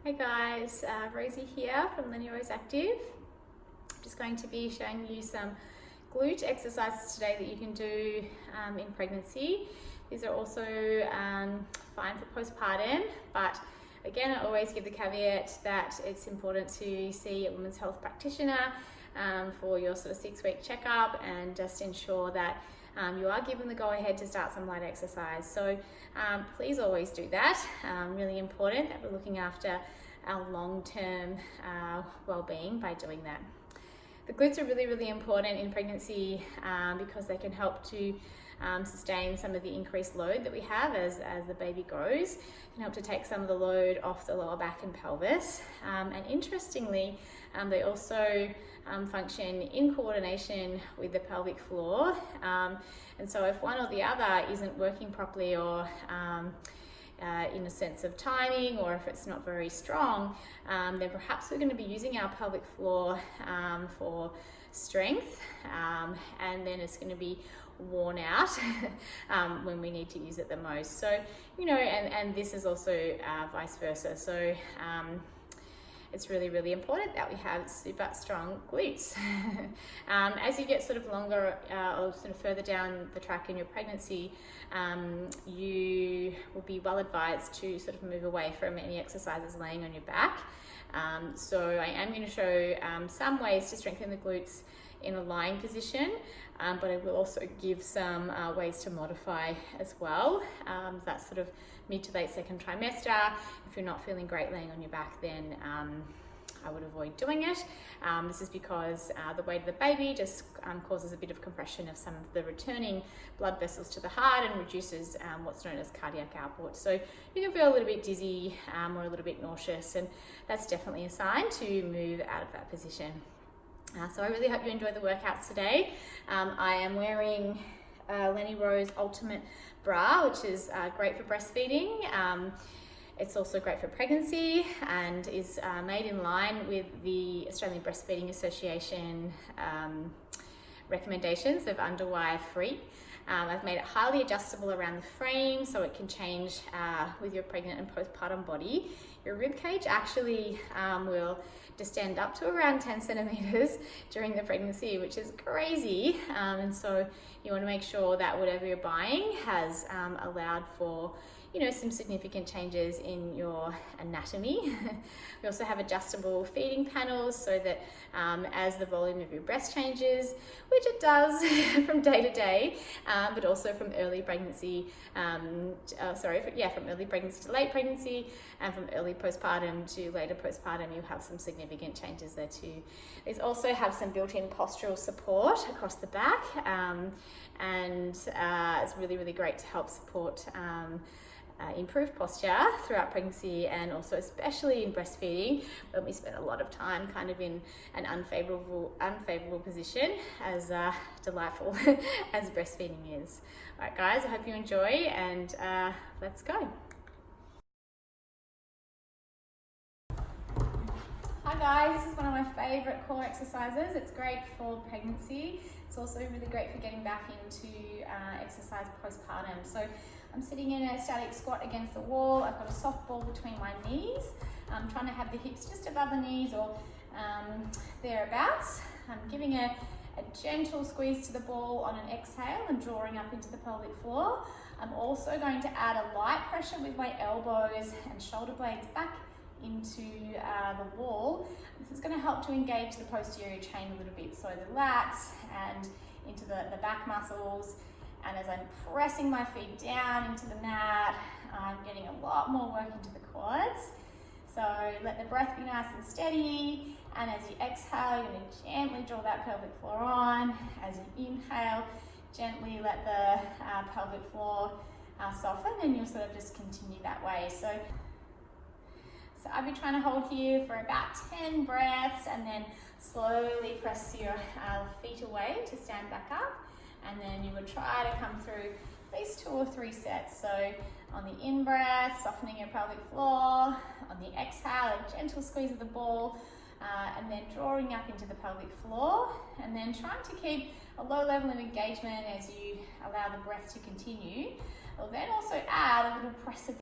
Hey guys, Rosie here from Linear Rose Active. I'm just going to be showing you some glute exercises today that you can do in pregnancy. These are also fine for postpartum, but again, I always give the caveat that it's important to see a women's health practitioner for your sort of 6-week checkup and just ensure that you are given the go-ahead to start some light exercise. So please always do that. Really important that we're looking after our long-term well-being by doing that. The glutes are really important in pregnancy because they can help to sustain some of the increased load that we have as the baby grows. It can help to take some of the load off the lower back and pelvis. And interestingly, they also function in coordination with the pelvic floor. And so if one or the other isn't working properly or in a sense of timing, or if it's not very strong, then perhaps we're going to be using our pelvic floor for strength, and then it's going to be worn out when we need to use it the most. So, and this is also vice versa. So it's really important that we have super strong glutes. As you get sort of longer or sort of further down the track in your pregnancy, you will be well advised to sort of move away from any exercises laying on your back. So I am going to show some ways to strengthen the glutes in a lying position, but I will also give some ways to modify as well. That's sort of mid to late second trimester. If you're not feeling great laying on your back, then I would avoid doing it. This is because the weight of the baby just causes a bit of compression of some of the returning blood vessels to the heart and reduces what's known as cardiac output. So you can feel a little bit dizzy or a little bit nauseous, and that's definitely a sign to move out of that position. So I really hope you enjoy the workouts today. I am wearing Lenny Rose Ultimate Bra, which is great for breastfeeding. It's also great for pregnancy and is made in line with the Australian Breastfeeding Association recommendations of underwire free. I've made it highly adjustable around the frame so it can change with your pregnant and postpartum body. Your rib cage actually will distend up to around 10 centimeters during the pregnancy, which is crazy. And so you want to make sure that whatever you're buying has allowed for some significant changes in your anatomy. We also have adjustable feeding panels so that as the volume of your breast changes, which it does from day to day, but also from early pregnancy, from early pregnancy to late pregnancy, and from early postpartum to later postpartum, you have some significant changes there too. These also have some built-in postural support across the back, and it's really great to help support improve posture throughout pregnancy, and also especially in breastfeeding when we spend a lot of time kind of in an unfavorable position, as delightful as breastfeeding is. All right guys, I hope you enjoy, and let's go. Hi guys, this is one of my favorite core exercises. It's great for pregnancy. It's also really great for getting back into exercise postpartum. So I'm sitting in a static squat against the wall. I've got a soft ball between my knees. I'm trying to have the hips just above the knees or thereabouts. I'm giving a gentle squeeze to the ball on an exhale and drawing up into the pelvic floor. I'm also going to add a light pressure with my elbows and shoulder blades back into the wall. This is going to help to engage the posterior chain a little bit, so the lats and into the back muscles. And as I'm pressing my feet down into the mat, I'm getting a lot more work into the quads. So let the breath be nice and steady. And as you exhale, you're going to gently draw that pelvic floor on. As you inhale, gently let the pelvic floor soften, and you'll sort of just continue that way. So I'll be trying to hold here for about 10 breaths, and then slowly press your feet away to stand back up. And then you would try to come through at least 2 or 3 sets. So on the in-breath, softening your pelvic floor. On the exhale, a gentle squeeze of the ball, and then drawing up into the pelvic floor. And then trying to keep a low level of engagement as you allow the breath to continue. We'll then also add a little press of